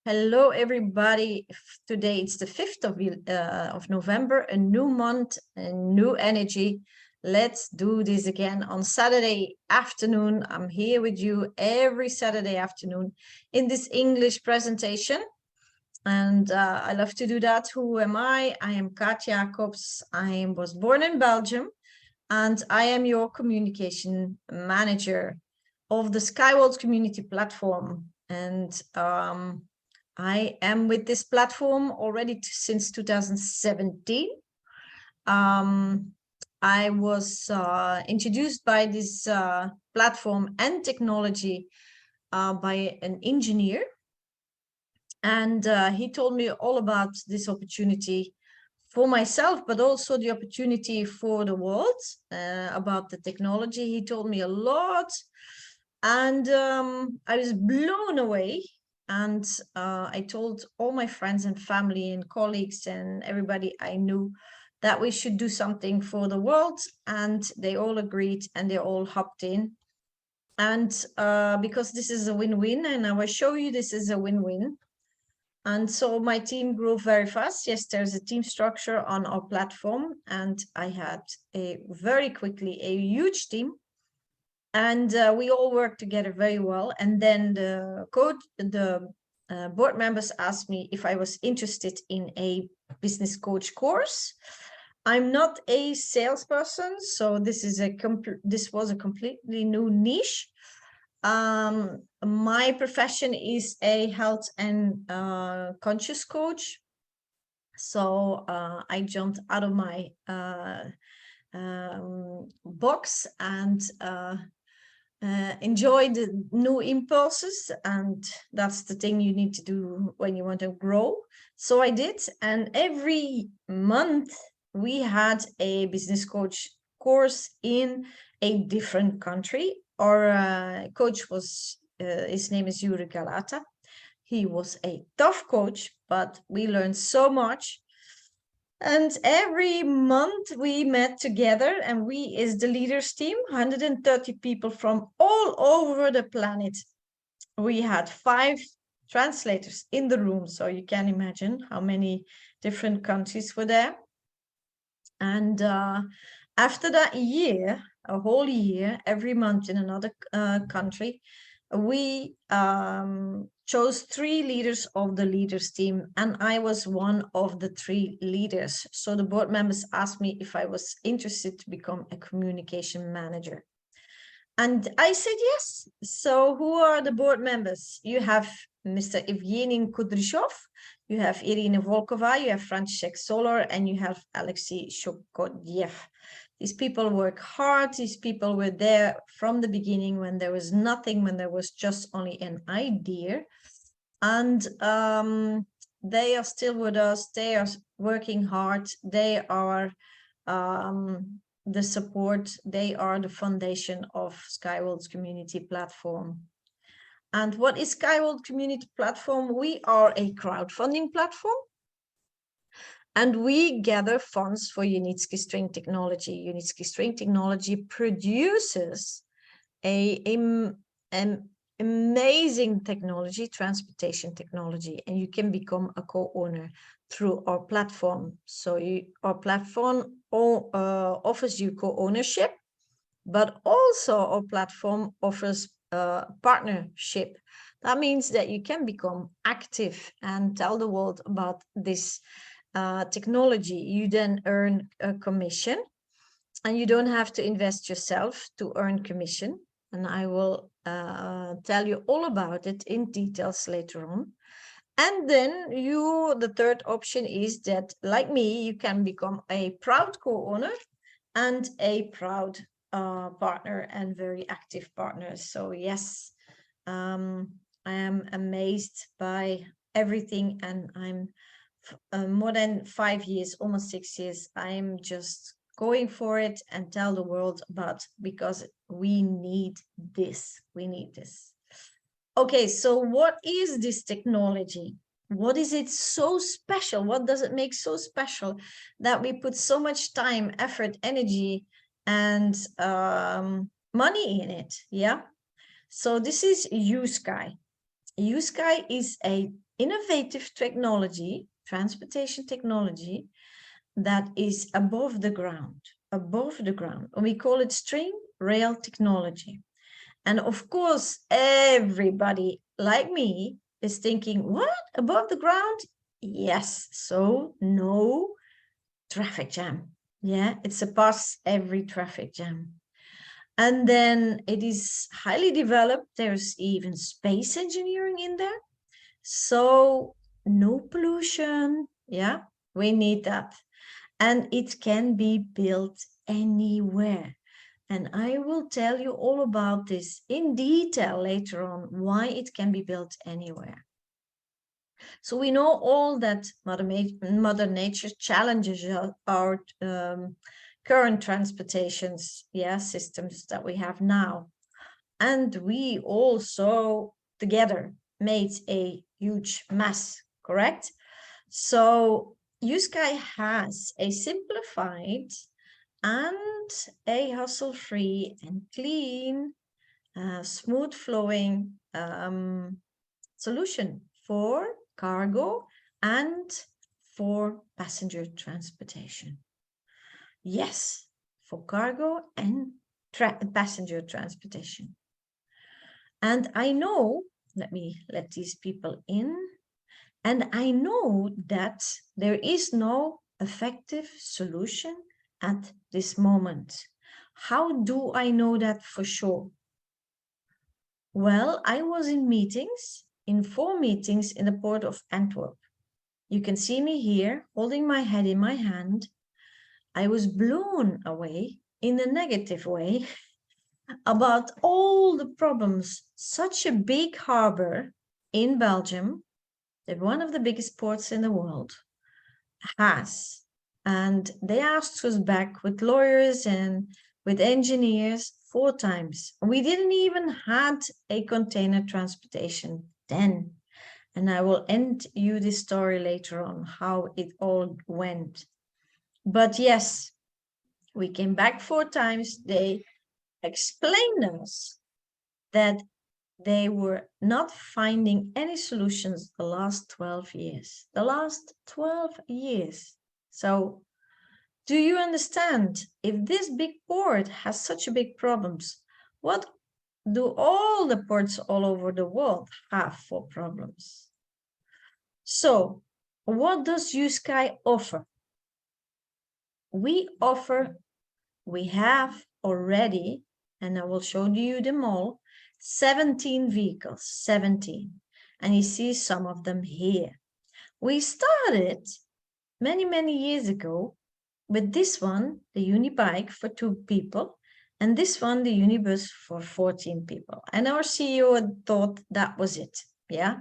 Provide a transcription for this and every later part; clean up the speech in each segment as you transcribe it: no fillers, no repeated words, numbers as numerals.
Hello, everybody. Today it's the 5th of November, a new month, a new energy. Let's do this again on Saturday afternoon. I'm here with you every Saturday afternoon in this English presentation. And I love to do that. Who am I? I am Kaat Jacobs. I was born in Belgium, and I am your communication manager of the Skyworld community platform. And I am with this platform already since 2017. I was introduced by this platform and technology by an engineer. And he told me all about this opportunity for myself, but also the opportunity for the world, about the technology. He told me a lot. And I was blown away. And I told all my friends and family and colleagues and everybody I knew that we should do something for the world. And they all agreed and they all hopped in. And because this is a win-win, and I will show you this is a win-win. And so my team grew very fast. Yes, there's a team structure on our platform. And I had very quickly a huge team. And we all worked together very well. And then the board members asked me if I was interested in a business coach course. I'm not a salesperson, so this was a completely new niche. My profession is a health and conscious coach. So I jumped out of my box and enjoy the new impulses, and that's the thing you need to do when you want to grow. So I did, and every month we had a business coach course in a different country. Our coach was his name is Yuri Galata. He was a tough coach, but we learned so much. And every month we met together, and we is the leaders team, 130 people from all over the planet. We had 5 translators in the room, so you can imagine how many different countries were there. And after that year, a whole year, every month in another country, we chose 3 leaders of the leaders team, and I was one of the 3 leaders. So the board members asked me if I was interested to become a communication manager. And I said yes. So who are the board members? You have Mr. Evgeny Kudryshov, you have Irina Volkova, you have František Solar, and you have Alexei Shokodyev. These people work hard. These people were there from the beginning when there was nothing, when there was just only an idea. And they are still with us. They are working hard. They are the support. They are the foundation of Skyworld's community platform. And what is Skyworld Community Platform? We are a crowdfunding platform. And we gather funds for Unitsky String Technology. Unitsky String Technology produces an amazing technology, transportation technology, and you can become a co-owner through our platform. So our platform offers you co-ownership, but also our platform offers partnership. That means that you can become active and tell the world about this technology. You then earn a commission, and you don't have to invest yourself to earn commission. And I will tell you all about it in details later on. And then the third option is that, like me, you can become a proud co-owner and a proud partner and very active partner. So yes, I am amazed by everything, and I'm more than 5 years, almost 6 years, I'm just going for it and tell the world about, because we need this. We need this. Okay, so what is this technology? What is it so special? What does it make so special that we put so much time, effort, energy, and money in it? Yeah. So this is USky. Unitsky is a innovative technology, transportation technology, that is above the ground, above the ground. And we call it string rail technology. And of course, everybody like me is thinking, what? Above the ground? Yes. So no traffic jam. Yeah, it's a pass every traffic jam. And then it is highly developed. There's even space engineering in there. So no pollution. Yeah, we need that. And it can be built anywhere. And I will tell you all about this in detail later on, why it can be built anywhere. So we know all that Mother Nature challenges our current transportations, systems that we have now. And we also together made a huge mess, correct? So Usky has a simplified and a hassle-free and clean, smooth flowing solution for cargo and for passenger transportation. Yes, for cargo and passenger transportation. And I know, let me let these people in, and I know that there is no effective solution at this moment. How do I know that for sure? Well, I was in 4 meetings in the port of Antwerp. You can see me here holding my head in my hand. I was blown away in a negative way about all the problems such a big harbor in Belgium, that one of the biggest ports in the world, has. And they asked us back with lawyers and with engineers 4 times. We didn't even had a container transportation then. And I will end you this story later on, how it all went. But yes, we came back 4 times. They explained us that they were not finding any solutions the last 12 years. The last 12 years. So do you understand? If this big port has such big problems, what do all the ports all over the world have for problems? So what does Usky offer? We have already, and I will show you them all, 17 vehicles, 17. And you see some of them here. We started many, many years ago with this one, the Unibike for 2 people, and this one, the Unibus for 14 people. And our CEO thought that was it. Yeah,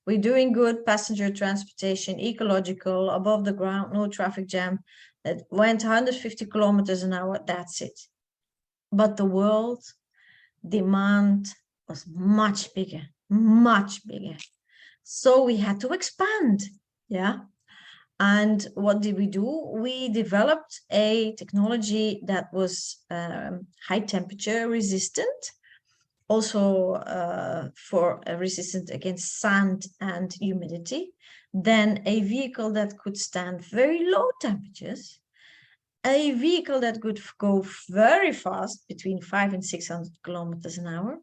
we're doing good passenger transportation, ecological, above the ground, no traffic jam. That went 150 kilometers an hour. That's it. But the world demand was much bigger, much bigger. So we had to expand. Yeah. And what did we do? We developed a technology that was high temperature resistant, also for resistant against sand and humidity. Then a vehicle that could stand very low temperatures, a vehicle that could go very fast, between 500 and 600 kilometers an hour,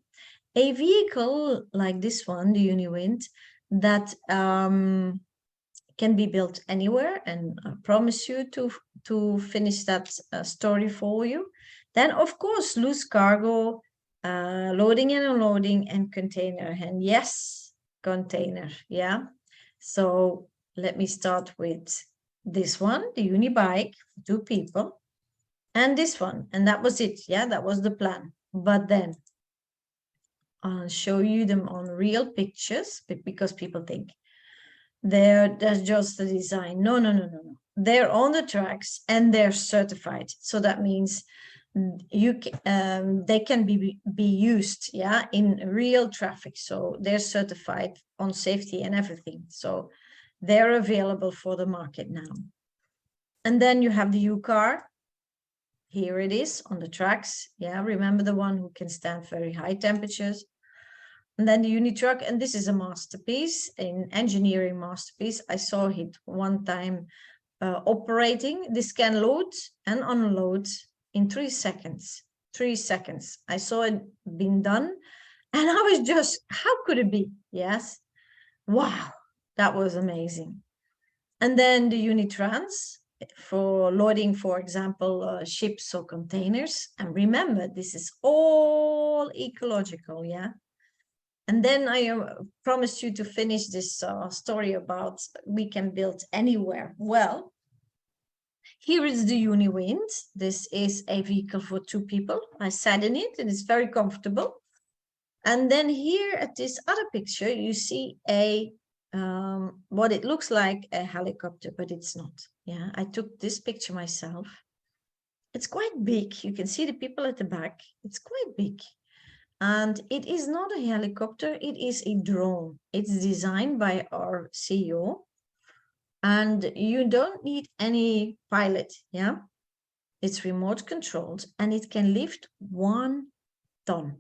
a vehicle like this one, the Uniwind, that can be built anywhere, and I promise you to finish that story for you. Then, of course, loose cargo, loading and unloading, and container. And yes, container, yeah. So let me start with this one, the Unibike for 2 people, and this one, and that was it. Yeah, that was the plan. But then I'll show you them on real pictures, because people think that's just the design. No. They're on the tracks and they're certified. So that means they can be used, yeah, in real traffic. So they're certified on safety and everything. So they're available for the market now. And then you have the U-Car. Here it is on the tracks. Yeah, remember the one who can stand very high temperatures. And then the Unitruck, and this is a masterpiece, an engineering masterpiece. I saw it one time operating. This can load and unload in 3 seconds. 3 seconds. I saw it being done, and I was just, how could it be? Yes. Wow, that was amazing. And then the Unitrans for loading, for example, ships or containers. And remember, this is all ecological, yeah? And then I promised you to finish this story about we can build anywhere. Well, here is the Uniwind. This is a vehicle for 2 people. I sat in it and it's very comfortable. And then here at this other picture, you see a what it looks like a helicopter, but it's not. Yeah, I took this picture myself. It's quite big. You can see the people at the back. It's quite big. And it is not a helicopter, it is a drone. It's designed by our CEO. And you don't need any pilot, yeah? It's remote controlled and it can lift 1 ton.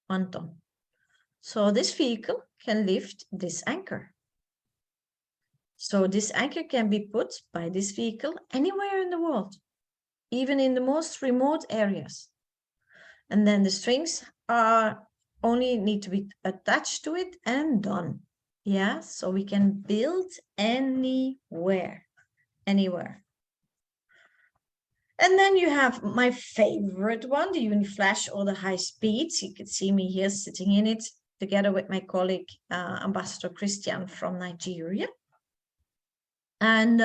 1 ton. So this vehicle can lift this anchor. So this anchor can be put by this vehicle anywhere in the world, even in the most remote areas. And then the strings are only need to be attached to it and done. Yeah, so we can build anywhere, anywhere. And then you have my favorite one, the Uniflash or the high speeds. You can see me here sitting in it together with my colleague, Ambassador Christian from Nigeria. And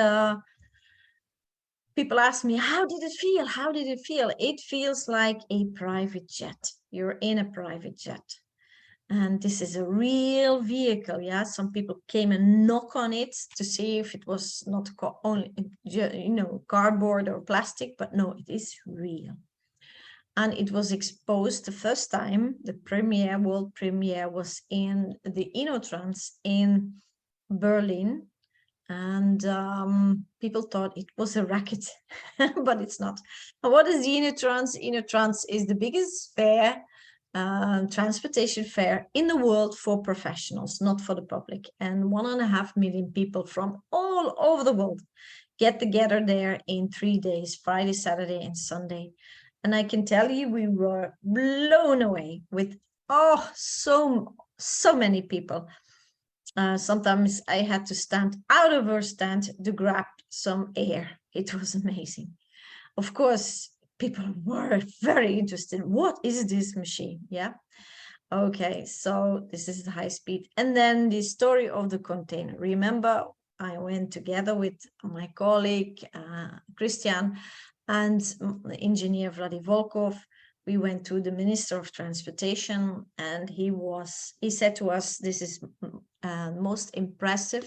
people ask me, how did it feel? How did it feel? It feels like a private jet. You're in a private jet. And this is a real vehicle, yeah? Some people came and knock on it to see if it was not only, cardboard or plastic, but no, it is real. And it was exposed the first time, the premiere, world premiere was in the InnoTrans in Berlin. And people thought it was a racket, but it's not. And what is the InnoTrans? InnoTrans is the biggest fair, transportation fair in the world for professionals, not for the public. And 1.5 million people from all over the world get together there in 3 days, Friday, Saturday, and Sunday. And I can tell you, we were blown away with, so many people. Sometimes I had to stand out of our stand to grab some air. It was amazing. Of course, people were very interested. What is this machine? Yeah. Okay, so this is the high speed. And then the story of the container. Remember, I went together with my colleague, Christian, and engineer Vladi Volkov. We went to the Minister of Transportation, and he said to us, this is most impressive,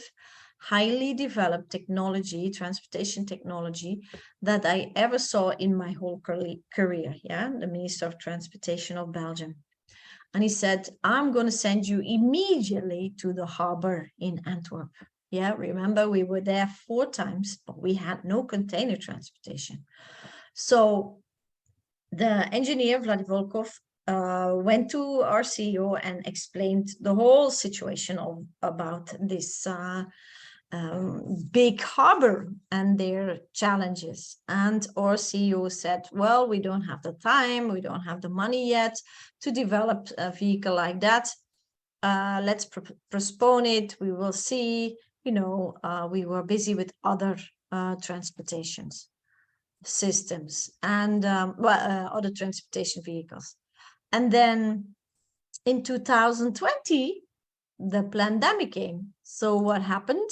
highly developed technology, transportation technology that I ever saw in my whole career, yeah, the Minister of Transportation of Belgium. And he said, I'm going to send you immediately to the harbor in Antwerp. Yeah, remember, we were there 4 times, but we had no container transportation. So the engineer, Vladi Volkov, went to our CEO and explained the whole situation about this big harbor and their challenges. And our CEO said, well, we don't have the time, we don't have the money yet to develop a vehicle like that. Let's postpone it. We will see. We were busy with other transportations systems and other transportation vehicles. And then in 2020, the pandemic came. So what happened?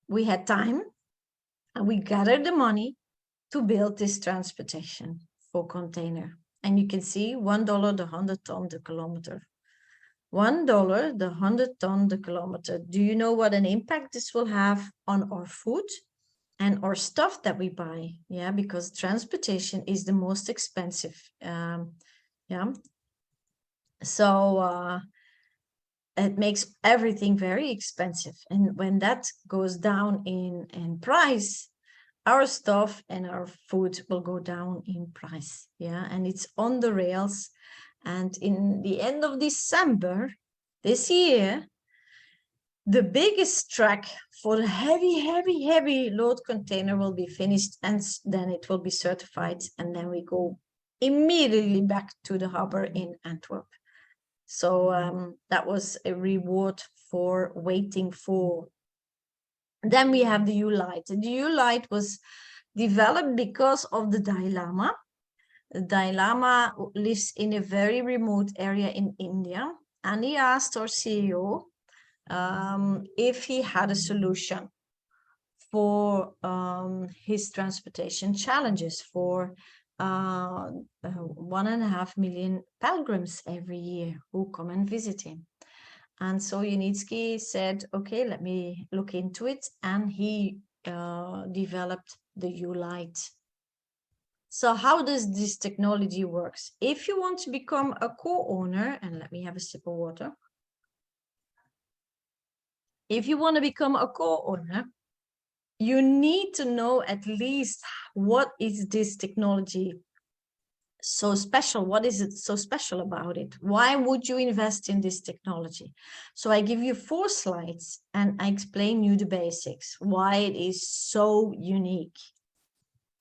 We had time and we gathered the money to build this transportation for container. And you can see $1 the 100 ton the kilometer. $1 the 100 ton the kilometer. Do you know what an impact this will have on our food and our stuff that we buy? Yeah, because transportation is the most expensive. Yeah. So it makes everything very expensive. And when that goes down in price, our stuff and our food will go down in price. Yeah, and it's on the rails. And in the end of December, This year, the biggest track for the heavy load container will be finished, and then it will be certified, and then we go immediately back to the harbor in Antwerp. So that was a reward for waiting for. Then we have the U-Light. The U-Light was developed because of the Dalai Lama. The Dalai Lama lives in a very remote area in India, and he asked our CEO if he had a solution for his transportation challenges for 1.5 million pilgrims every year who come and visit him. And so Unitsky said, okay, let me look into it. And he developed the U-Light. So how does this technology works? If you want to become a co-owner, and let me have a sip of water. If you want to become a co-owner, you need to know at least what is this technology so special? What is it so special about it? Why would you invest in this technology? So I give you 4 slides and I explain you the basics, why it is so unique.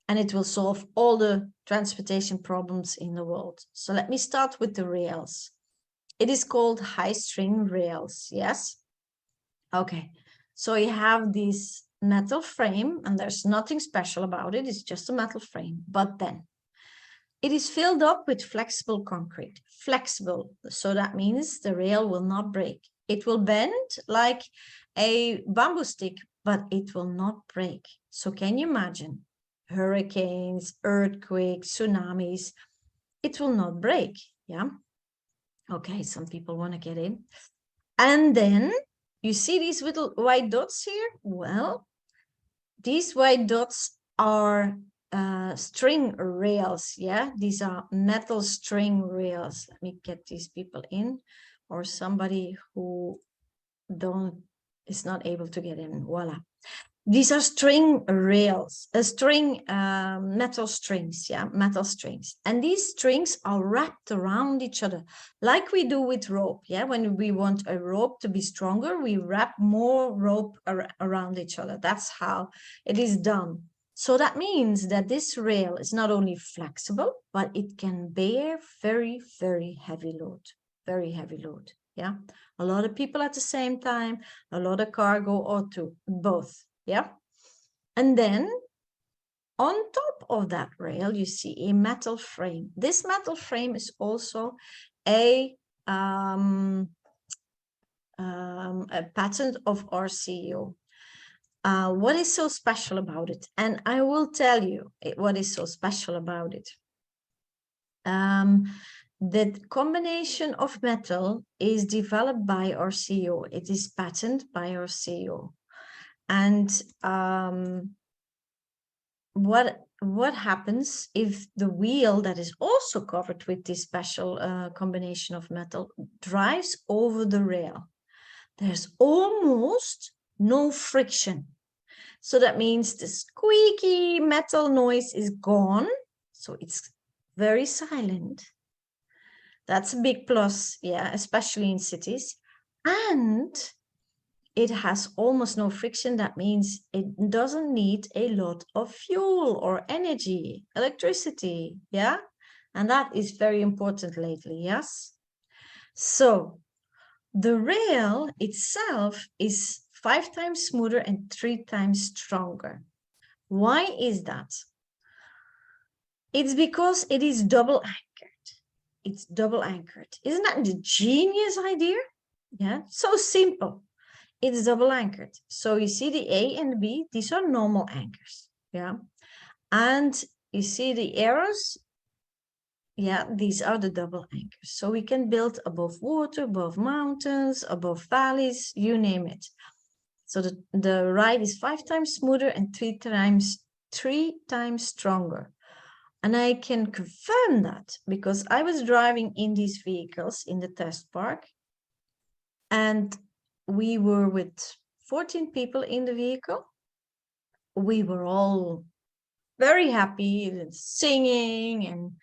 And it will solve all the transportation problems in the world. So let me start with the rails. It is called high string rails, yes? Okay, so you have this metal frame and there's nothing special about it. It's just a metal frame, but then it is filled up with flexible concrete. Flexible, so that means the rail will not break. It will bend like a bamboo stick, but it will not break. So can you imagine? Hurricanes, earthquakes, tsunamis, it will not break, yeah? Okay, some people want to get in. And then you see these little white dots here? Well, these white dots are string rails, yeah? These are metal string rails. Let me get these people in, or somebody who is not able to get in, voila. These are string rails, metal strings, yeah, metal strings. And these strings are wrapped around each other, like we do with rope, yeah? When we want a rope to be stronger, we wrap more rope around each other. That's how it is done. So that means that this rail is not only flexible, but it can bear very, very heavy load, yeah? A lot of people at the same time, a lot of cargo, or both. Yeah. And then on top of that rail, you see a metal frame. This metal frame is also a patent of our CEO. What is so special about it? And I will tell you what is so special about it. The combination of metal is developed by our CEO. It is patented by our CEO. And what happens if the wheel that is also covered with this special combination of metal drives over the rail? There's almost no friction. So that means the squeaky metal noise is gone. So it's very silent. That's a big plus, yeah, especially in cities. And it has almost no friction. That means it doesn't need a lot of fuel or energy, electricity, yeah? And that is very important lately, yes? So the rail itself is 5 times smoother and 3 times stronger. Why is that? It's because it is double anchored. It's double anchored. Isn't that the genius idea? Yeah, so simple. It's double anchored. So you see the A and the B, these are normal anchors, yeah? And you see the arrows, yeah, these are the double anchors. So we can build above water, above mountains, above valleys, you name it. So the ride is 5 times smoother and 3 times stronger. And I can confirm that because I was driving in these vehicles in the test park, and we were with 14 people in the vehicle. We were all very happy and singing and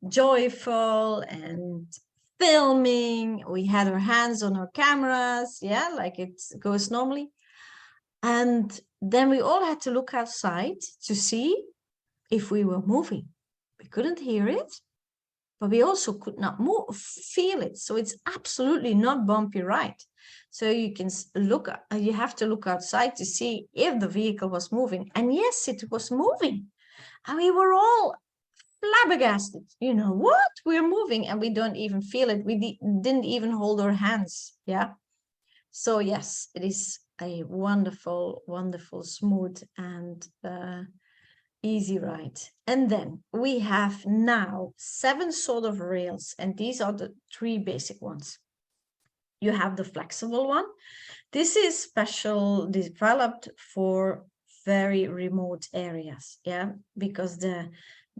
joyful and filming. We had our hands on our cameras, yeah, like it goes normally. And then we all had to look outside to see if we were moving. We couldn't hear it, but we also could not feel it. So it's absolutely not bumpy ride. So you can look, you have to look outside to see if the vehicle was moving. And yes, it was moving. And we were all flabbergasted. You know what? We're moving and we don't even feel it. We didn't even hold our hands. Yeah. So yes, it is a wonderful, wonderful, smooth and easy ride. And then we have now 7 sort of rails, and these are the 3 basic ones. You have the flexible one. This is special developed for very remote areas, yeah, because the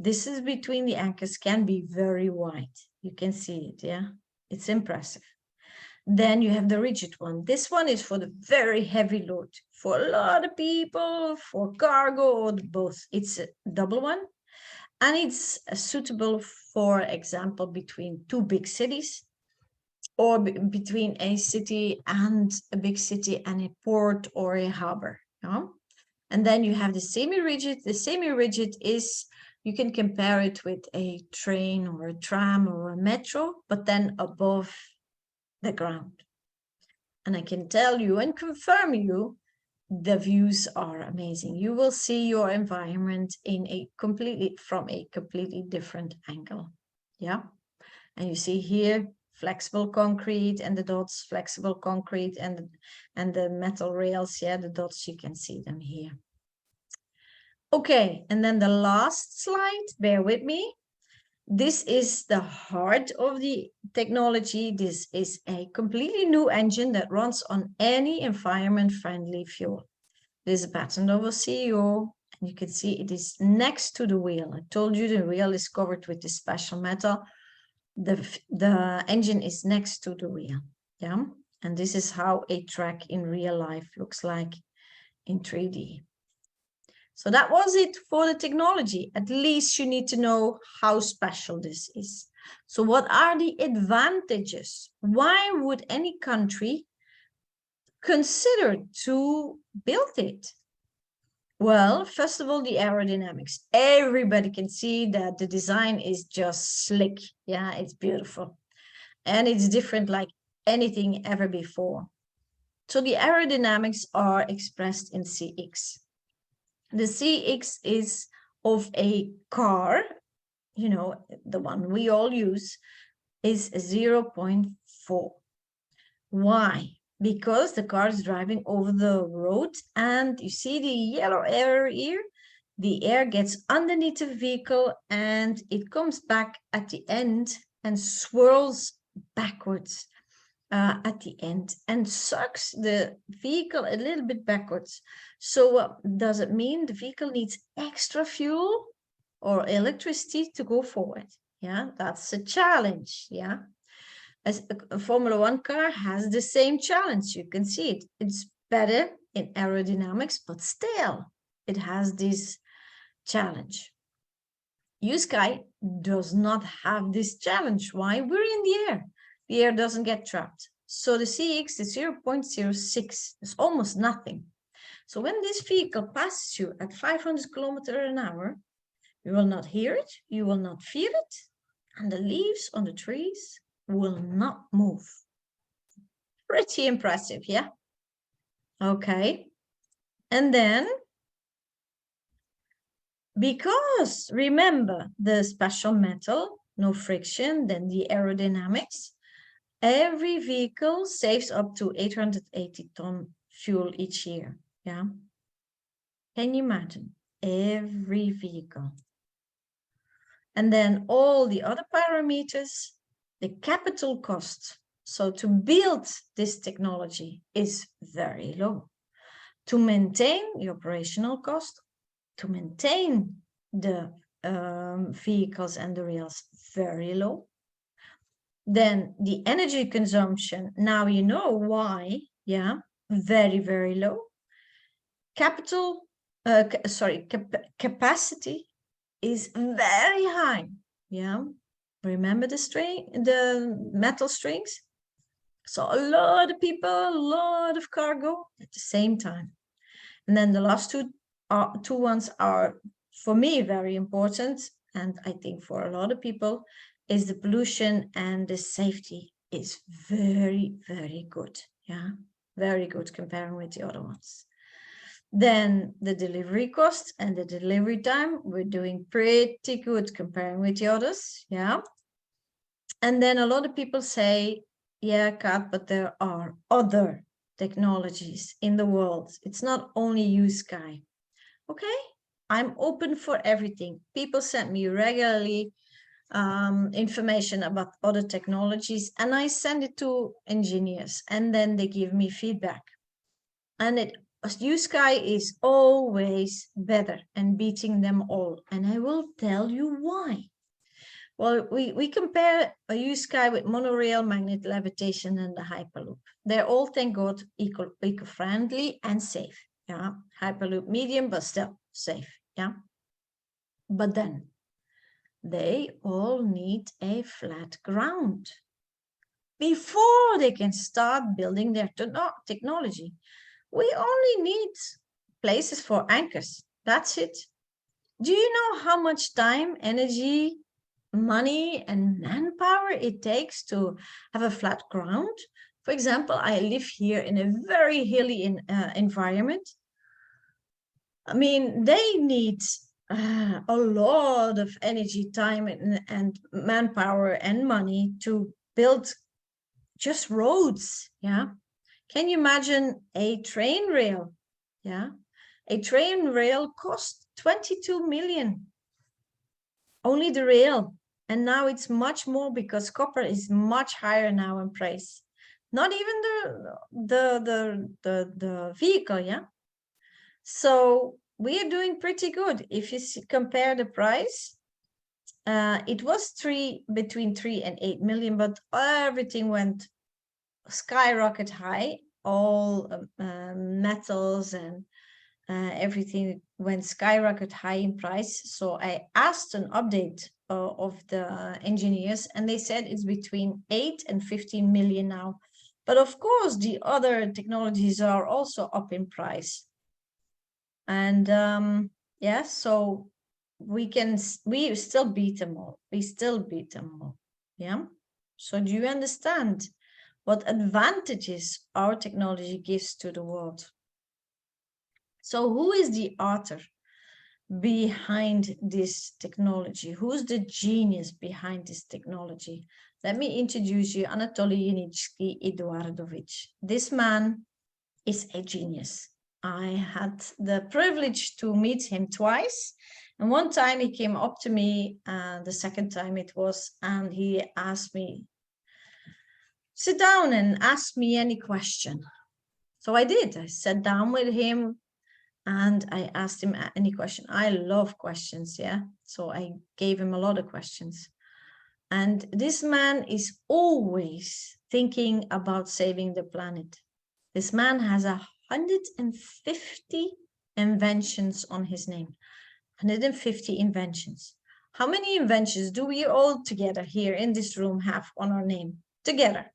distance between the anchors can be very wide. You can see it, yeah, it's impressive. Then you have the rigid one. This one is for the very heavy load, for a lot of people, for cargo, or both. It's a double one, and it's suitable, for example, between 2 big cities, or between a city and a big city and a port or a harbor. And then you have the semi-rigid. The semi-rigid is, you can compare it with a train or a tram or a metro, but then above the ground. And I can tell you and confirm you, the views are amazing. You will see your environment from a completely different angle. Yeah. And you see here flexible concrete and the dots, flexible concrete and the metal rails. Yeah, the dots, you can see them here. Okay, and then the last slide, bear with me. This is the heart of the technology. This is a completely new engine that runs on any environment-friendly fuel. This is a patent of a CEO, and you can see it is next to the wheel. I told you the wheel is covered with this special metal. The engine is next to the wheel, yeah? And this is how a track in real life looks like in 3D. So that was it for the technology. At least you need to know how special this is. So what are the advantages? Why would any country consider to build it? Well, first of all, the aerodynamics. Everybody can see that the design is just slick. Yeah, it's beautiful. And it's different like anything ever before. So the aerodynamics are expressed in CX. The CX is of a car, you know, the one we all use, is 0.4. Why? Because the car is driving over the road, and you see the yellow arrow here, the air gets underneath the vehicle and it comes back at the end and swirls backwards at the end and sucks the vehicle a little bit backwards. So what does it mean? The vehicle needs extra fuel or electricity to go forward. Yeah, that's a challenge. Yeah. As a Formula One car has the same challenge. You can see it. It's better in aerodynamics, but still it has this challenge. Unitsky does not have this challenge. Why? We're in the air. The air doesn't get trapped. So the CX is 0.06. It's almost nothing. So when this vehicle passes you at 500 kilometers an hour, you will not hear it, you will not feel it, and the leaves on the trees will not move. Pretty impressive, yeah? Okay. And then, because remember the special metal, no friction, then the aerodynamics, every vehicle saves up to 880 ton fuel each year, yeah? Can you imagine? Every vehicle. And then all the other parameters, the capital cost. So to build this technology is very low. To maintain the operational cost, to maintain the vehicles and the rails, very low. Then the energy consumption, now you know why, yeah, very, very low. Capacity is very high, yeah, Remember the metal strings? So a lot of people, a lot of cargo at the same time. And then the last two ones are, for me, very important. And I think for a lot of people, is the pollution and the safety is very, very good. Yeah, very good comparing with the other ones. Then the delivery cost and the delivery time, we're doing pretty good comparing with the others. Yeah. And then a lot of people say, yeah, Kat, but there are other technologies in the world. It's not only Unitsky. Okay, I'm open for everything. People send me regularly information about other technologies, and I send it to engineers, and then they give me feedback. And Unitsky is always better and beating them all. And I will tell you why. Well, we compare a Unitsky with monorail, magnet levitation, and the Hyperloop. They're all, thank God, eco-friendly and safe. Yeah, Hyperloop medium, but still safe. Yeah, but then they all need a flat ground before they can start building their technology. We only need places for anchors. That's it. Do you know how much time, energy, money, and manpower it takes to have a flat ground? For example, I live here in a very hilly environment. I mean, they need a lot of energy, time, and manpower and money to build just roads. Yeah. Can you imagine a train rail? Yeah. A train rail cost 22 million. Only the rail. And now it's much more because copper is much higher now in price. Not even the vehicle, yeah. So we are doing pretty good. If you compare the price, it was between 3 and 8 million, but everything went skyrocket high. All metals and everything went skyrocket high in price. So I asked an update of the engineers, and they said it's between 8 and 15 million now. But of course, the other technologies are also up in price. And yeah, so we still beat them all. We still beat them all. Yeah. So do you understand what advantages our technology gives to the world? So who is the author behind this technology? Who's the genius behind this technology? Let me introduce you, Anatoly Unitsky Eduardovich. This man is a genius. I had the privilege to meet him twice. And one time he came up to me, the second time it was, and he asked me, sit down and ask me any question. So I did. I sat down with him and I asked him any question. I love questions, yeah. So I gave him a lot of questions. And this man is always thinking about saving the planet. This man has 150 inventions on his name. 150 inventions. How many inventions do we all together here in this room have on our name? Together.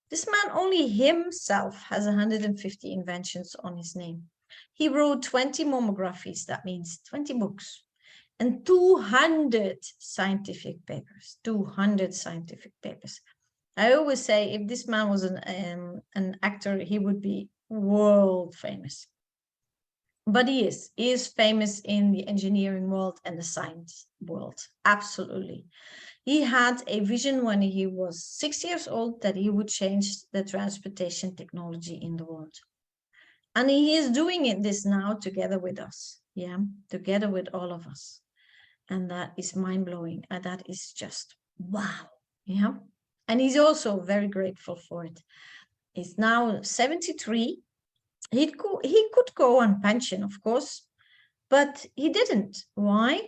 This man only himself has 150 inventions on his name. He wrote 20 monographies, that means 20 books, and 200 scientific papers. 200 scientific papers. I always say if this man was an actor, he would be world famous. But he is famous in the engineering world and the science world. Absolutely. He had a vision when he was 6 years old that he would change the transportation technology in the world. And he is doing this now together with us. Yeah, together with all of us. And that is mind-blowing. And that is just wow. Yeah. And he's also very grateful for it. He's now 73. He could go on pension, of course, but he didn't. Why?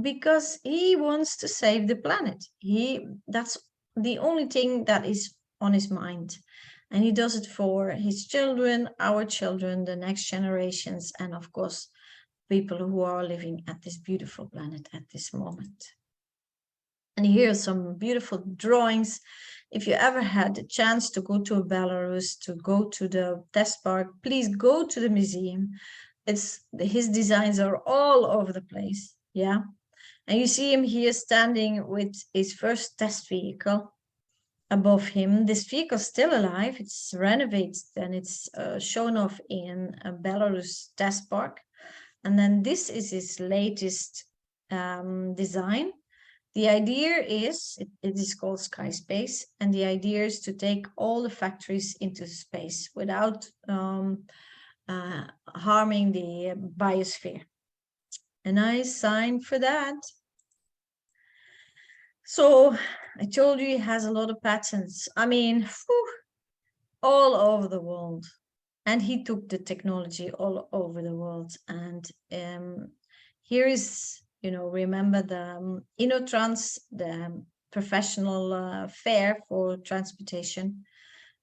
Because he wants to save the planet. That's the only thing that is on his mind. And he does it for his children, our children, the next generations, and of course, people who are living at this beautiful planet at this moment. And here are some beautiful drawings. If you ever had the chance to go to Belarus, to go to the test park, please go to the museum. His designs are all over the place. Yeah. And you see him here standing with his first test vehicle above him. This vehicle is still alive. It's renovated and it's shown off in a Belarus test park. And then this is his latest design. The idea is, it is called Sky Space, and the idea is to take all the factories into space without harming the biosphere. And I signed for that. So I told you he has a lot of patents. I mean, all over the world. And he took the technology all over the world. And here is, remember the InnoTrans, the professional fair for transportation.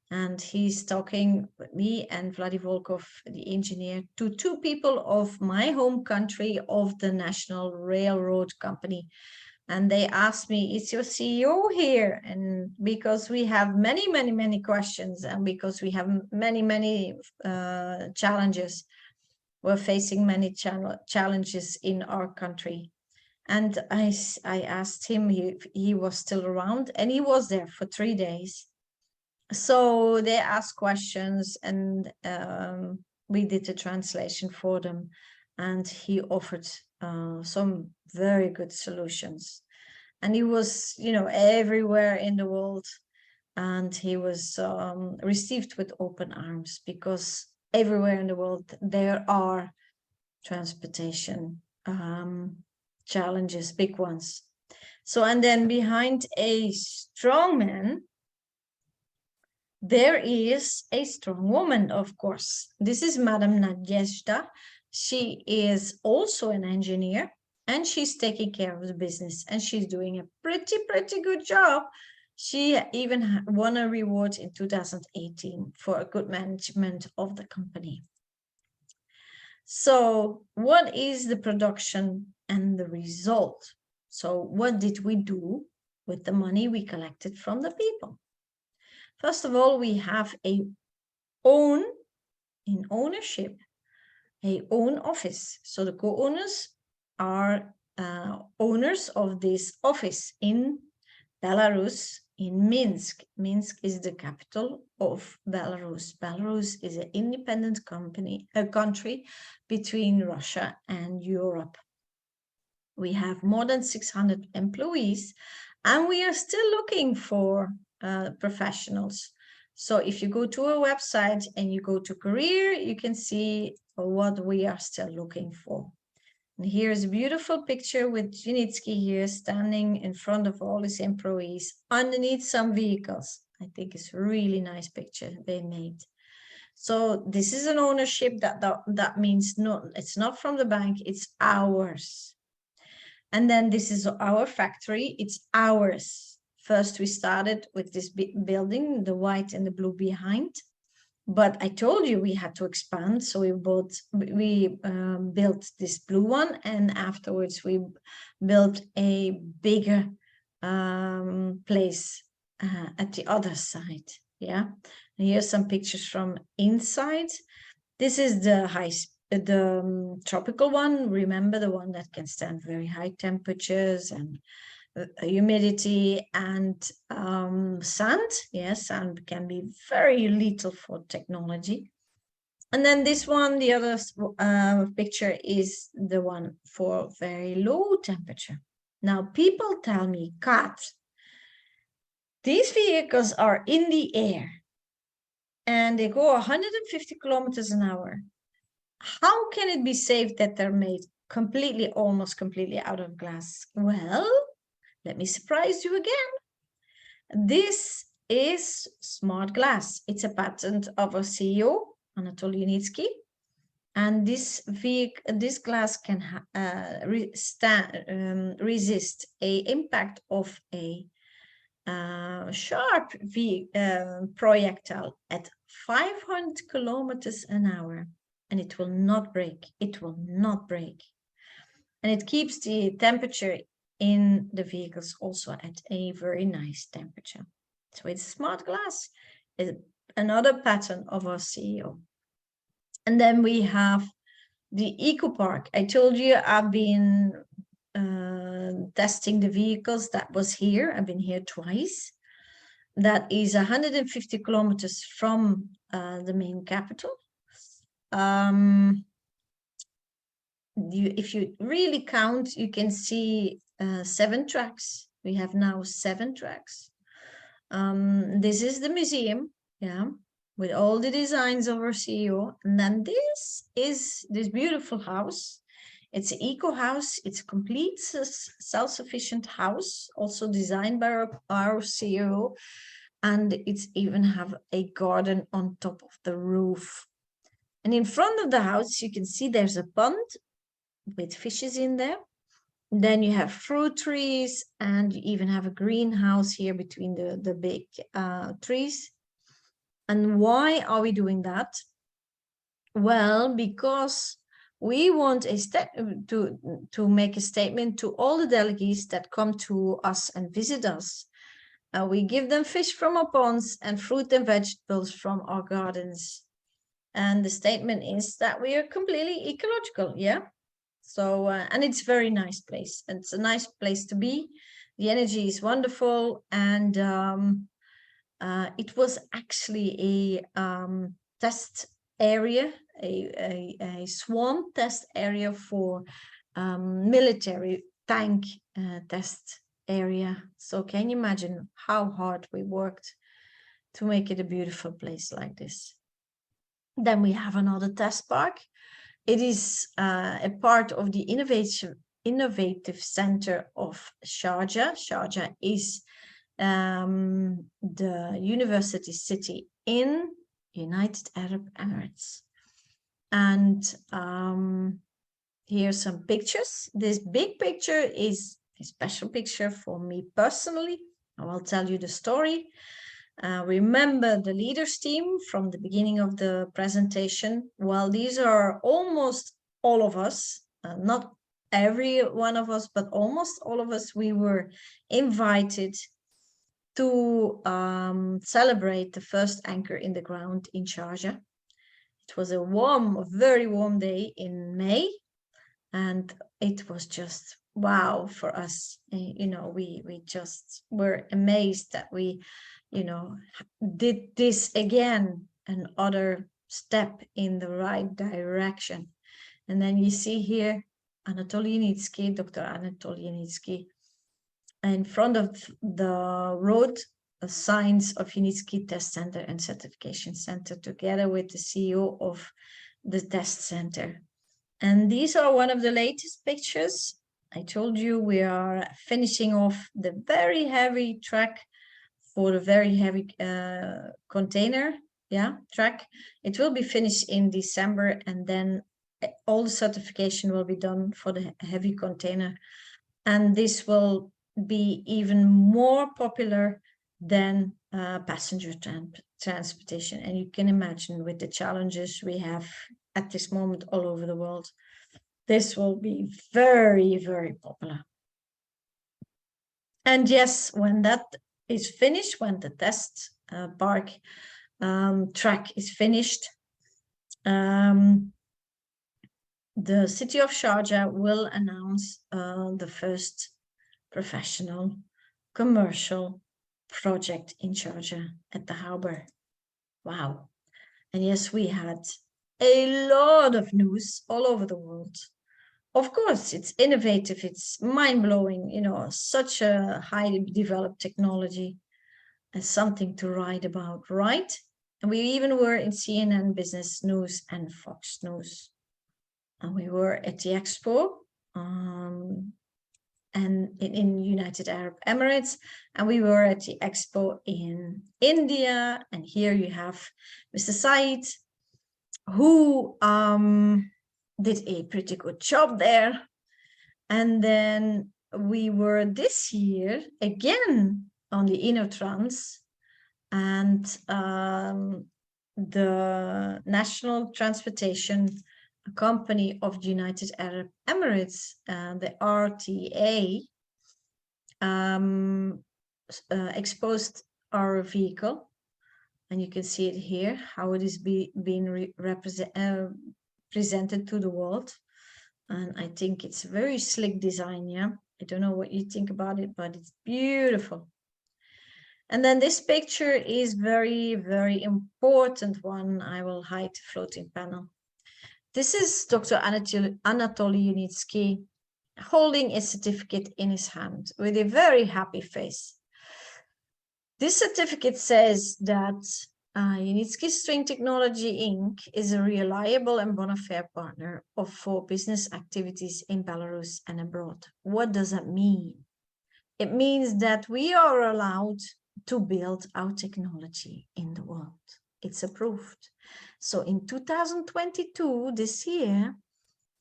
And he's talking with me and Vladi Volkov, the engineer, to two people of my home country, of the National Railroad Company. And they asked me, is your CEO here? And because we have many, many, many questions, and because we have many, many challenges, we're facing many challenges in our country. And I asked him if he was still around, and he was there for 3 days. So they asked questions, and we did the translation for them. And he offered some very good solutions. And he was, everywhere in the world. And he was received with open arms, because everywhere in the world there are transportation challenges, big ones. So, and then behind a strong man, there is a strong woman, of course. This is Madame Nadezhda. She is also an engineer, and she's taking care of the business, and she's doing a pretty good job. She even won a reward in 2018 for a good management of the company. So what is the production and the result? So what did we do with the money we collected from the people? First of all, we have in ownership, a own office. So the co-owners are owners of this office in Belarus, in Minsk. Minsk is the capital of Belarus. Belarus is an independent country between Russia and Europe. We have more than 600 employees, and we are still looking for professionals. So if you go to our website and you go to career, you can see what we are still looking for. And here's a beautiful picture with Unitsky here standing in front of all his employees underneath some vehicles. I think it's a really nice picture they made. So this is an ownership that means no, it's not from the bank, it's ours. And then this is our factory, it's ours. First, we started with this building, the white and the blue behind. But I told you we had to expand, so we built this blue one, and afterwards we built a bigger place at the other side. Yeah, and here's some pictures from inside. This is the tropical one. Remember, the one that can stand very high temperatures and humidity and sand. Yes, sand can be very lethal for technology. And then this one, the other picture, is the one for very low temperature. Now, people tell me, Kaat, these vehicles are in the air and they go 150 kilometers an hour. How can it be safe that they're made almost completely out of glass? Well, let me surprise you again. This is smart glass. It's a patent of our CEO, Anatoly Unitsky. And this glass can resist an impact of a sharp projectile at 500 kilometers an hour. And it will not break. It will not break. And it keeps the temperature in the vehicles also at a very nice temperature. So it's smart glass, is another pattern of our CEO. And then we have the Eco Park. I told you I've been testing the vehicles. That was here. I've been here twice. That is 150 kilometers from the main capital. If you really count, you can see 7 tracks. We have now 7 tracks. This is the museum, yeah, with all the designs of our CEO. And then this is this beautiful house. It's an eco house. It's a complete self-sufficient house, also designed by our CEO. And it's even have a garden on top of the roof. And in front of the house, you can see there's a pond with fishes in there. Then you have fruit trees, and you even have a greenhouse here between the big trees. And why are we doing that? Well, because we want a step to make a statement to all the delegates that come to us and visit us. We give them fish from our ponds and fruit and vegetables from our gardens. And the statement is that we are completely ecological, yeah? So, and it's a very nice place. It's a nice place to be. The energy is wonderful. And it was actually a test area, a swarm test area for military tank test area. So can you imagine how hard we worked to make it a beautiful place like this? Then we have another test park. It is a part of the innovative center of Sharjah. Sharjah is the university city in United Arab Emirates. And here's some pictures. This big picture is a special picture for me personally. I will tell you the story. Remember the leaders team from the beginning of the presentation? Well, these are almost all of us, not every one of us, but almost all of us. We were invited to celebrate the first anchor in the ground in Sharjah. It was a very warm day in May, and it was just wow for us. We just were amazed that we did this again, another step in the right direction. And then you see here Unitsky, Dr. Unitsky, in front of the road, signs of Unitsky Test Center and Certification Center, together with the CEO of the test center. And these are one of the latest pictures. I told you we are finishing off the very heavy track for the very heavy container track. It will be finished in December, and then all the certification will be done for the heavy container. And this will be even more popular than passenger transportation. And you can imagine, with the challenges we have at this moment all over the world, this will be very, very popular. And yes, when that is finished, when the test park track is finished, the city of Sharjah will announce the first professional commercial project in Sharjah at the harbor. Wow. And yes, we had a lot of news all over the world. Of course, it's innovative, it's mind-blowing, such a highly developed technology, and something to write about, right? And we even were in CNN Business News and Fox News. And we were at the expo and in United Arab Emirates, and we were at the expo in India. And here you have Mr. Said, who did a pretty good job there. And then we were this year again on the InnoTrans, and the National Transportation Company of the United Arab Emirates, the RTA, exposed our vehicle, and you can see it here, how it is being presented to the world. And I think it's a very slick design. Yeah, I don't know what you think about it, but it's beautiful. And then this picture is very, very important one. I will hide the floating panel. This is Dr. Anatoly Unitsky holding a certificate in his hand with a very happy face. This certificate says that Unitsky String Technology Inc. is a reliable and bona fide partner for business activities in Belarus and abroad. What does that mean? It means that we are allowed to build our technology in the world. It's approved. So in 2022, this year,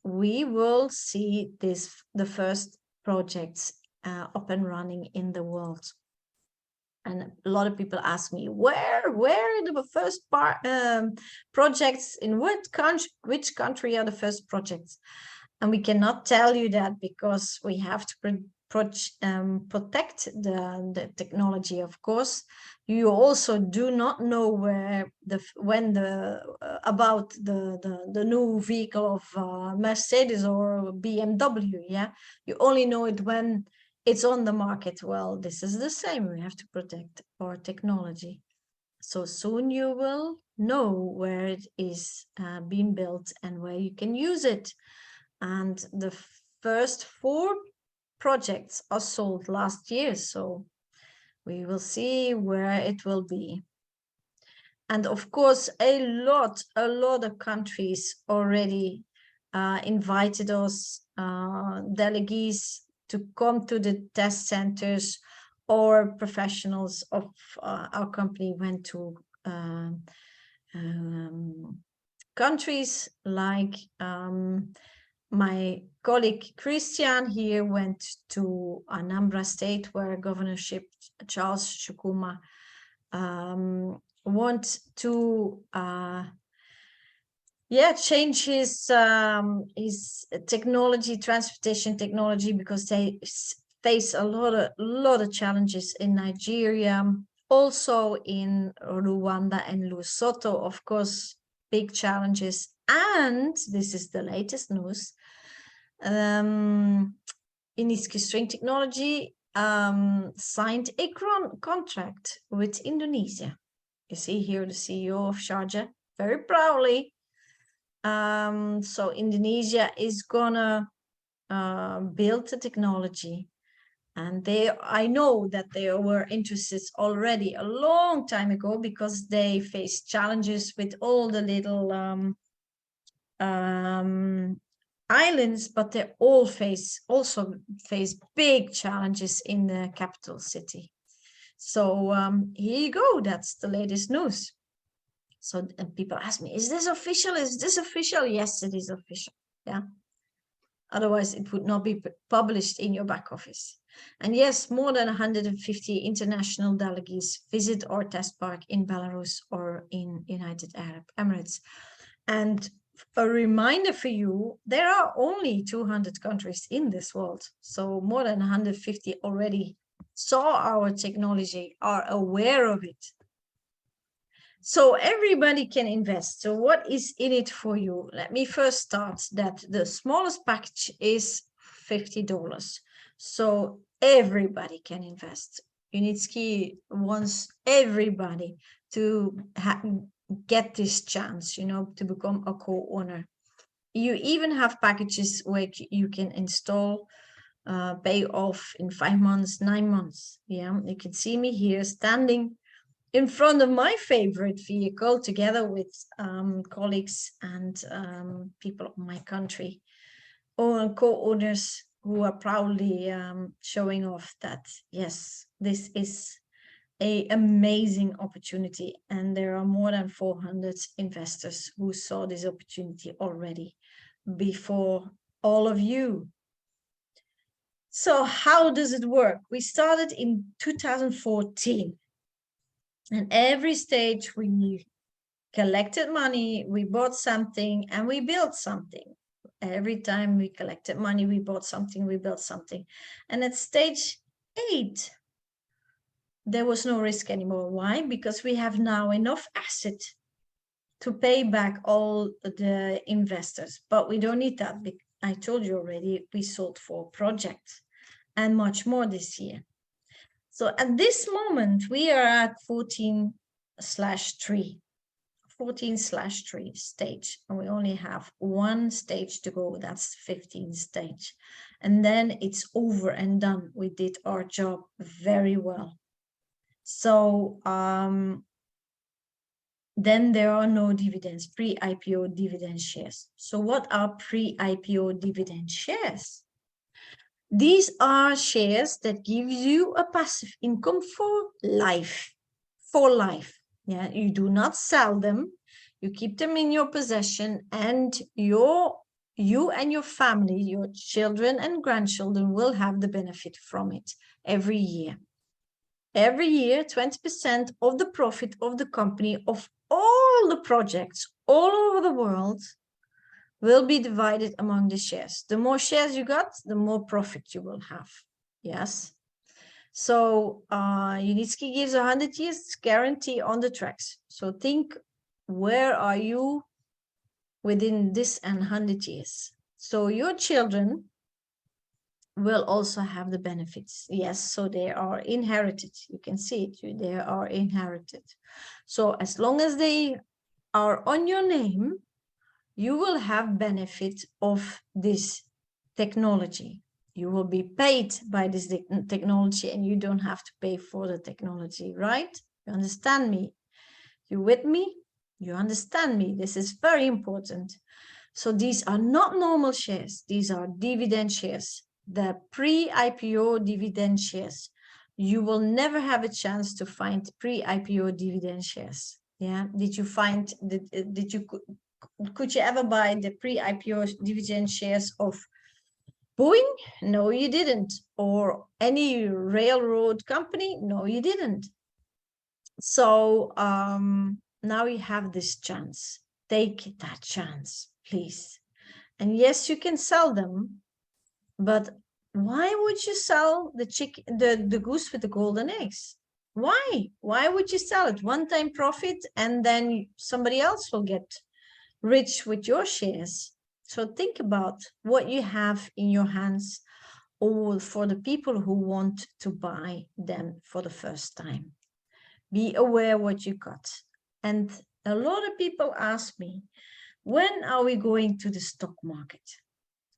we will see the first projects up and running in the world. And a lot of people ask me, where are the first projects, in which country are the first projects? And we cannot tell you that because we have to protect the technology, of course. You also do not know about the new vehicle of Mercedes or BMW. Yeah, you only know it when it's on the market. Well, this is the same. We have to protect our technology. So soon you will know where it is being built and where you can use it. And the first 4 projects are sold last year, so we will see where it will be. And of course, a lot of countries already invited us, delegates, to come to the test centers, or professionals of our company went to countries like my colleague Christian here went to Anambra State, where Governorship Charles Shukuma want to change his technology, transportation technology, because they face a lot of challenges in Nigeria, also in Rwanda and Lesotho, of course, big challenges. And this is the latest news. Unitsky String Technology signed a contract with Indonesia. You see here the CEO of Sharjah very proudly. So Indonesia is gonna build the technology, and I know that they were interested already a long time ago, because they face challenges with all the little islands, but they also face big challenges in the capital city. So here you go, that's the latest news. So people ask me, is this official? Is this official? Yes, it is official. Yeah. Otherwise, it would not be published in your back office. And yes, more than 150 international delegates visit our test park in Belarus or in United Arab Emirates. And a reminder for you, there are only 200 countries in this world. So more than 150 already saw our technology, are aware of it. So everybody can invest. So what is in it for you? Let me first start that the smallest package is $50. So everybody can invest. Unitsky wants everybody to get this chance, to become a co-owner. You even have packages where you can install, pay off in 5 months, 9 months. Yeah, you can see me here standing in front of my favorite vehicle, together with colleagues and people of my country, or co-owners who are proudly showing off that, yes, this is an amazing opportunity. And there are more than 400 investors who saw this opportunity already before all of you. So how does it work? We started in 2014. And every stage we collected money, we bought something, and we built something. Every time we collected money, we bought something, we built something. And at stage 8, there was no risk anymore. Why? Because we have now enough asset to pay back all the investors, but we don't need that. I told you already, we sold 4 projects and much more this year. So at this moment, we are at 14/3 stage, and we only have 1 stage to go. That's 15 stage, and then it's over and done. We did our job very well. So then there are no dividends, pre-IPO dividend shares. So what are pre-IPO dividend shares? These are shares that give you a passive income for life. Yeah, you do not sell them. You keep them in your possession, and you and your family, your children and grandchildren will have the benefit from it every year. Every year, 20% of the profit of the company, of all the projects all over the world, will be divided among the shares. The more shares you got, the more profit you will have. Yes. So Unitsky gives 100 years guarantee on the tracks. So think, where are you within this and 100 years? So your children will also have the benefits. Yes, so they are inherited. You can see it, they are inherited. So as long as they are on your name, you will have benefit of this technology. You will be paid by this technology, and you don't have to pay for the technology, right? You understand me? You with me? You understand me? This is very important. So these are not normal shares. These are dividend shares, the pre-IPO dividend shares. You will never have a chance to find pre-IPO dividend shares. Yeah. Did you find, could you ever buy the pre-IPO dividend shares of Boeing? No, you didn't. Or any railroad company? No, you didn't. So now you have this chance. Take that chance, please. And yes, you can sell them, but why would you sell the goose with the golden eggs? Why? Why would you sell it? One-time profit, and then somebody else will get rich with your shares. So think about what you have in your hands, or for the people who want to buy them for the first time. Be aware what you got. And a lot of people ask me, when are we going to the stock market?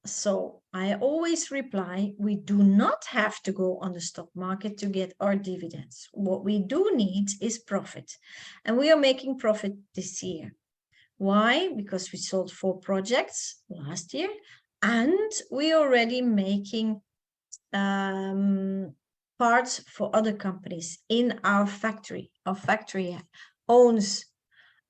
So I always reply, we do not have to go on the stock market to get our dividends. What we do need is profit. And we are making profit this year. Why? Because we sold 4 projects last year, and we are already making parts for other companies in our factory. Our factory owns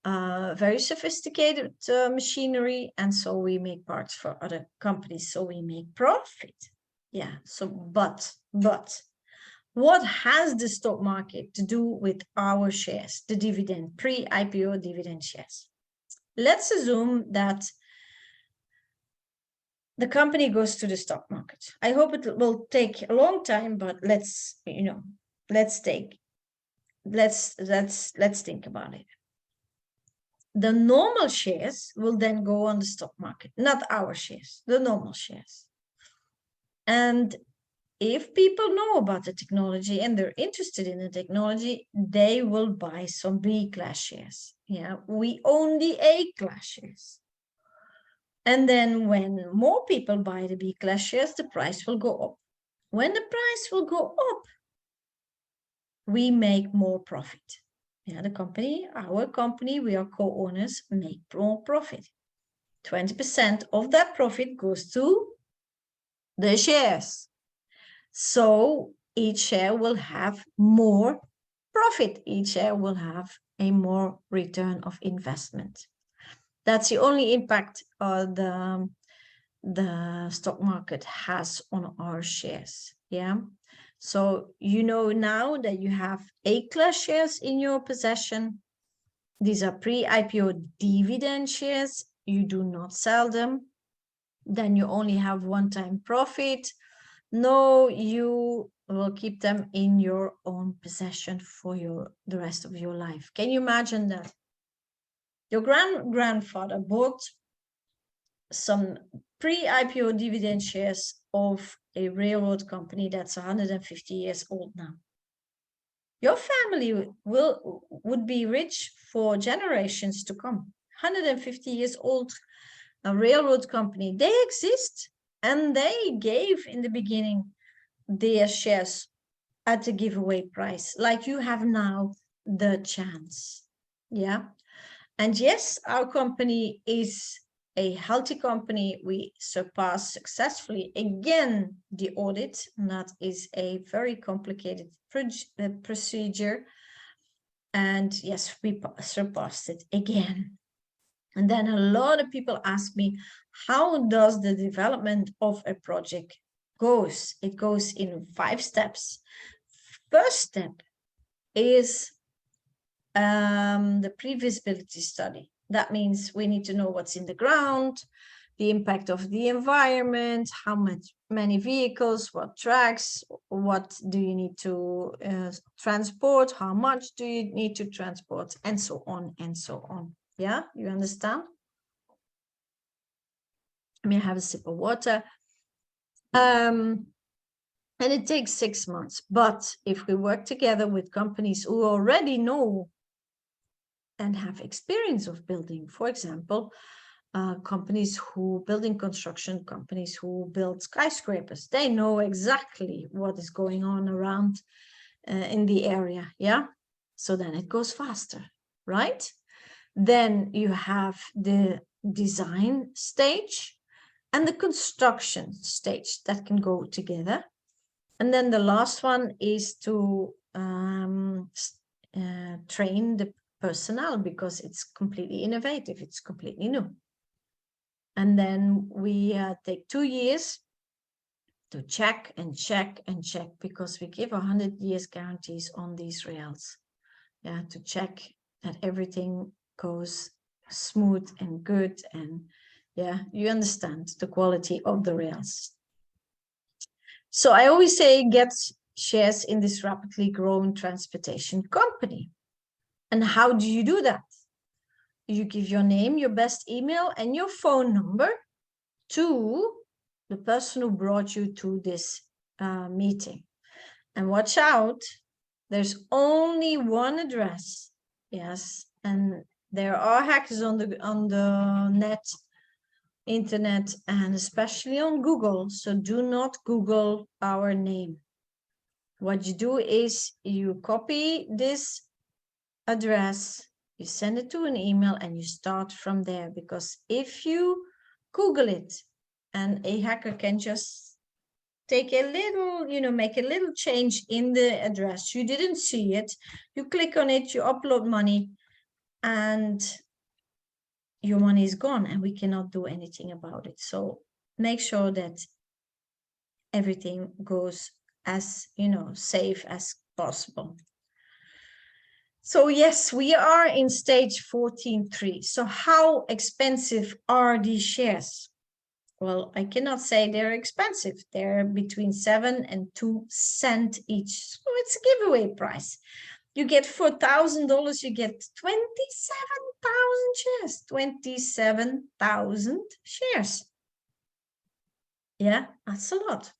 very sophisticated machinery, and so we make parts for other companies, so we make profit. Yeah. So but what has the stock market to do with our shares, the dividend, pre-IPO dividend shares? Let's assume that the company goes to the stock market. I hope it will take a long time, but let's think about it. The normal shares will then go on the stock market, not our shares, the normal shares. And if people know about the technology and they're interested in the technology, they will buy some B-class shares. Yeah, we own the A-class shares. And then when more people buy the B-class shares, the price will go up. When the price will go up, we make more profit. Yeah, the company, our company, we are co-owners, make more profit. 20% of that profit goes to the shares. So each share will have more profit. Each share will have a more return of investment. That's the only impact the stock market has on our shares. Yeah. So you know now that you have A-class shares in your possession. These are pre-IPO dividend shares. You do not sell them. Then you only have one-time profit. No, you will keep them in your own possession for the rest of your life. Can you imagine that? Your grandfather bought some pre-IPO dividend shares of a railroad company that's 150 years old now. Your family would be rich for generations to come. 150 years old, a railroad company. They exist, and they gave in the beginning their shares at a giveaway price, like you have now the chance. Yeah. And yes, our company is a healthy company. We surpassed successfully again the audit, and that is a very complicated procedure. And yes, we surpassed it again. And then a lot of people ask me, how does the development of a project goes? It goes in 5 steps. First step is the pre-visibility study. That means we need to know what's in the ground, the impact of the environment, how many vehicles, what tracks, what do you need to transport, how much do you need to transport, and so on and so on. Yeah, you understand? Let me have a sip of water. And it takes 6 months. But if we work together with companies who already know and have experience of building, for example, companies who building construction companies who build skyscrapers, they know exactly what is going on around in the area. Yeah, so then it goes faster, right? Then you have the design stage and the construction stage that can go together. And then the last one is to train the personnel, because it's completely innovative, it's completely new. And then we take 2 years to check and check and check, because we give 100 years guarantees on these rails. Yeah, to check that everything goes smooth and good, and yeah, you understand the quality of the rails. So I always say, get shares in this rapidly growing transportation company. And how do you do that? You give your name, your best email, and your phone number to the person who brought you to this meeting. And watch out, there's only one address. Yes, and there are hackers on the internet, and especially on Google. So do not Google our name. What you do is you copy this address, you send it to an email, and you start from there. Because if you Google it, and a hacker can just take a little, make a little change in the address, you didn't see it, you click on it, you upload money, and your money is gone, and we cannot do anything about it. So make sure that everything goes as safe as possible. So yes, we are in stage 14.3. So how expensive are these shares? Well, I cannot say they're expensive. They're between 7 and 2 cents each. So it's a giveaway price. You get $4,000, you get 27,000 shares. 27,000 shares. Yeah, that's a lot.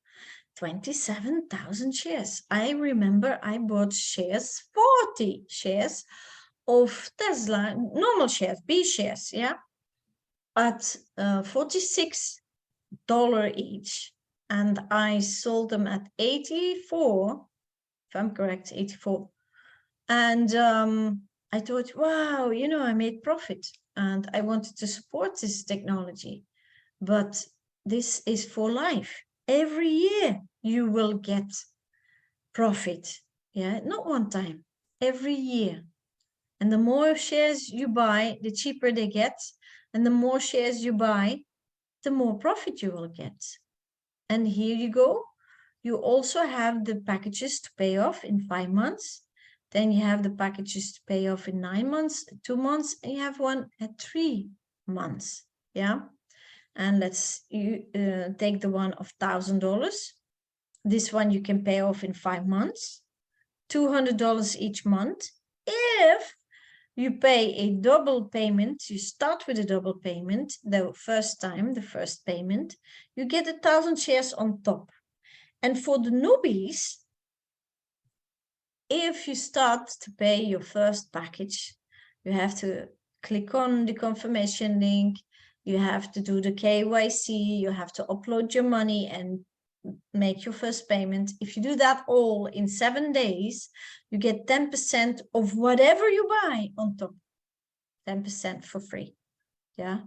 27,000 shares. I remember I bought 40 shares of Tesla, normal shares, B shares, yeah, at $46 each. And I sold them at 84, if I'm correct, 84. And I thought, wow, I made profit, and I wanted to support this technology. But this is for life. Every year you will get profit. Yeah, not one time, every year. And the more shares you buy, the cheaper they get. And the more shares you buy, the more profit you will get. And here you go. You also have the packages to pay off in 5 months. Then you have the packages to pay off in 9 months, 2 months, and you have one at 3 months. Yeah. And let's take the one of $1,000. This one you can pay off in 5 months, $200 each month. If you pay a double payment, you start with a double payment, the first payment, you get 1,000 shares on top. And for the newbies, if you start to pay your first package, you have to click on the confirmation link, you have to do the KYC, you have to upload your money and make your first payment. If you do that all in 7 days, you get 10% of whatever you buy on top, 10% for free. Yeah.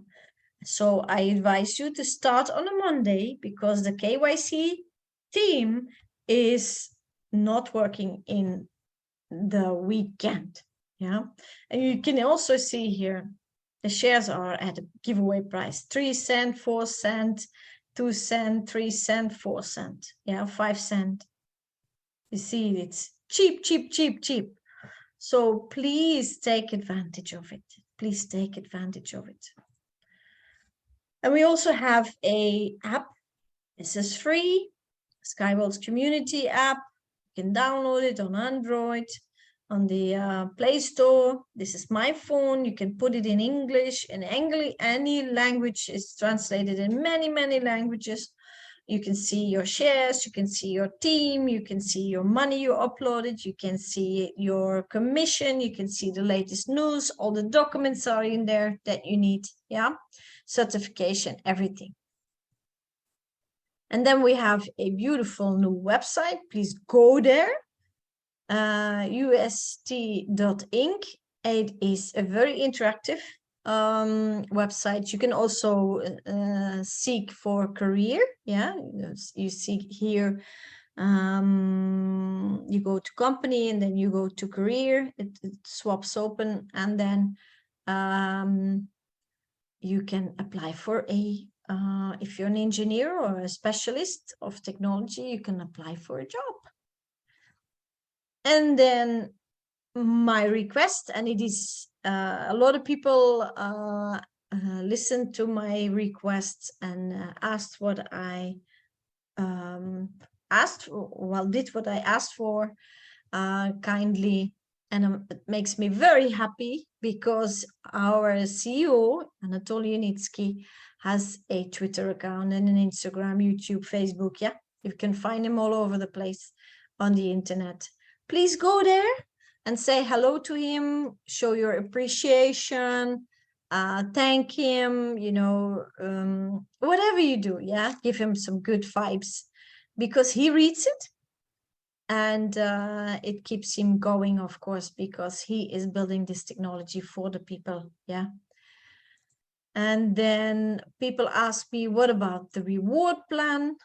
So I advise you to start on a Monday because the KYC team is not working in the weekend. Yeah. And you can also see here, the shares are at a giveaway price, 3 cents, 4 cents, 2 cents, 3 cents, 4 cents. Yeah, 5 cents. You see, it's cheap, cheap, cheap, cheap. So please take advantage of it. Please take advantage of it. And we also have a app. This is free, Skyworld's community app. You can download it on Android, on the Play Store. This is my phone. You can put it in English, in any language. It's translated in many, many languages. You can see your shares, you can see your team, you can see your money you uploaded, you can see your commission, you can see the latest news, all the documents are in there that you need, yeah? Certification, everything. And then we have a beautiful new website. Please go there, ust.inc. It is a very interactive website. You can also seek for career. Yeah, you seek here. You go to company and then you go to career. It swaps open, and then you can apply for a. If you're an engineer or a specialist of technology, you can apply for a job. And then my request, and it is a lot of people listened to my requests and asked what I did what I asked for kindly, and it makes me very happy because our CEO Anatoly Unitsky has a Twitter account and an Instagram, YouTube, Facebook. Yeah, you can find him all over the place on the internet. Please go there and say hello to him, show your appreciation, thank him, whatever you do, yeah, give him some good vibes because he reads it and it keeps him going, of course, because he is building this technology for the people, yeah. And then people ask me, what about the reward plan?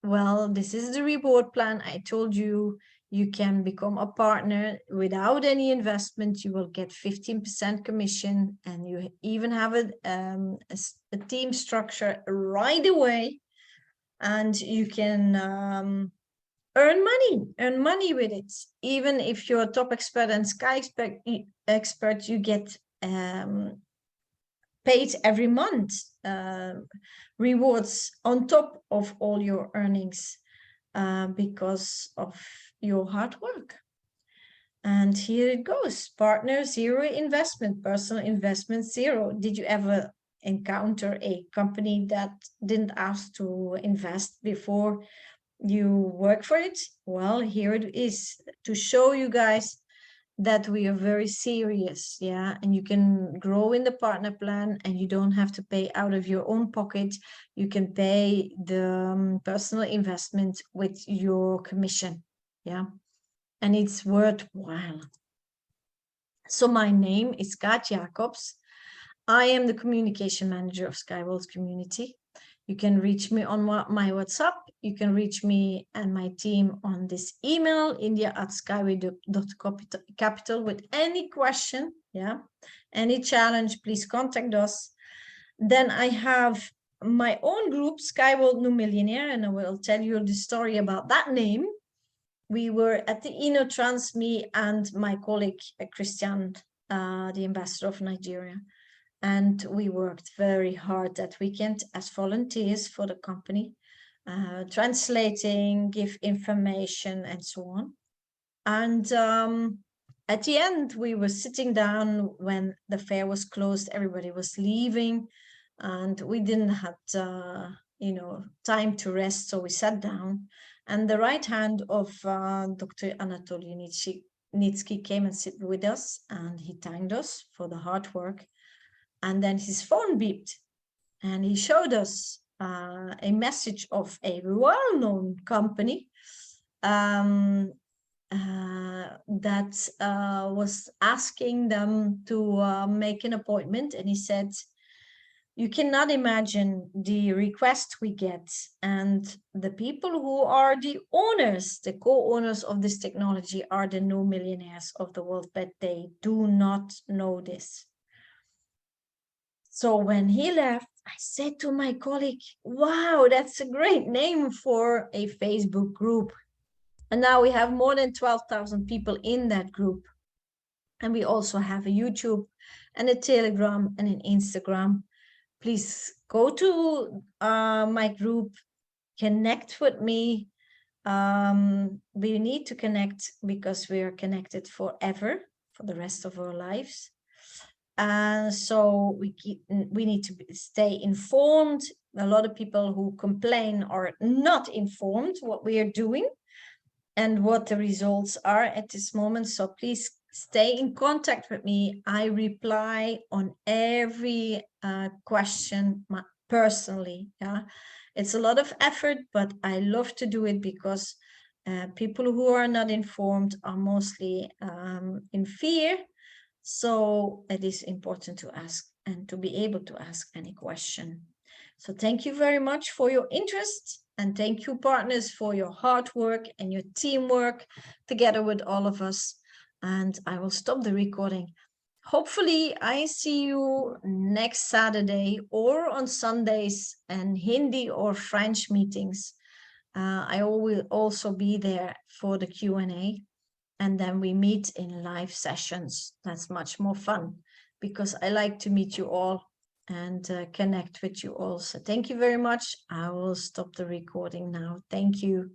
Well, this is the reward plan. I told you, you can become a partner without any investment. You will get 15% commission, and you even have a team structure right away, and you can earn money with it. Even if you're a top expert and Sky expert, you get paid every month, rewards on top of all your earnings because of your hard work. And here it goes: partner, zero investment, personal investment, zero. Did you ever encounter a company that didn't ask to invest before you work for it? Well, here it is to show you guys that we are very serious, yeah, and you can grow in the partner plan and you don't have to pay out of your own pocket. You can pay the personal investment with your commission, yeah, and it's worthwhile. So my name is Kaat Jacobs. I am the communication manager of Skyworld's community. You can reach me on my WhatsApp. You can reach me and my team on this email, india@skyway.capital, with any question, yeah, any challenge, please contact us. Then I have my own group, Skyworld New Millionaire, and I will tell you the story about that name. We were at the InnoTrans, me and my colleague, Christian, the ambassador of Nigeria. And we worked very hard that weekend as volunteers for the company. translating, give information, and so on. And at the end, we were sitting down when the fair was closed. Everybody was leaving, and we didn't have time to rest. So we sat down, and the right hand of Dr. Anatoly Unitsky came and sit with us, and he thanked us for the hard work. And then his phone beeped, and he showed us a message of a well-known company um, that was asking them to make an appointment. And he said, you cannot imagine the request we get. And the people who are the owners, the co-owners of this technology, are the no millionaires of the world, but they do not know this. So when he left, I said to my colleague, wow, that's a great name for a Facebook group. And now we have more than 12,000 people in that group. And we also have a YouTube and a Telegram and an Instagram. Please go to my group, connect with me. We need to connect because we are connected forever, for the rest of our lives. And so we need to stay informed. A lot of people who complain are not informed what we are doing and what the results are at this moment. So please stay in contact with me. I reply on every question personally. Yeah, it's a lot of effort, but I love to do it because people who are not informed are mostly in fear. So it is important to ask and to be able to ask any question. So thank you very much for your interest, and thank you, partners, for your hard work and your teamwork together with all of us. And I will stop the recording. Hopefully I see you next Saturday or on Sundays and Hindi or French meetings. I will also be there for the Q&A. And then we meet in live sessions. That's much more fun because I like to meet you all and connect with you all. So thank you very much. I will stop the recording now. Thank you.